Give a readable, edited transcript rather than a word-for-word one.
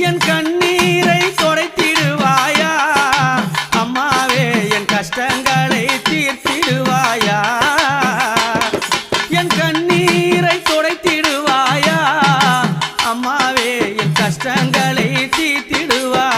என் கண்ணீரை துடைத்திடுவாயா அம்மாவே என் கஷ்டங்களை தீர்த்திடுவாயா என் கண்ணீரை துடைத்திடுவாயா அம்மாவே என் கஷ்டங்களை தீர்த்திடுவாயா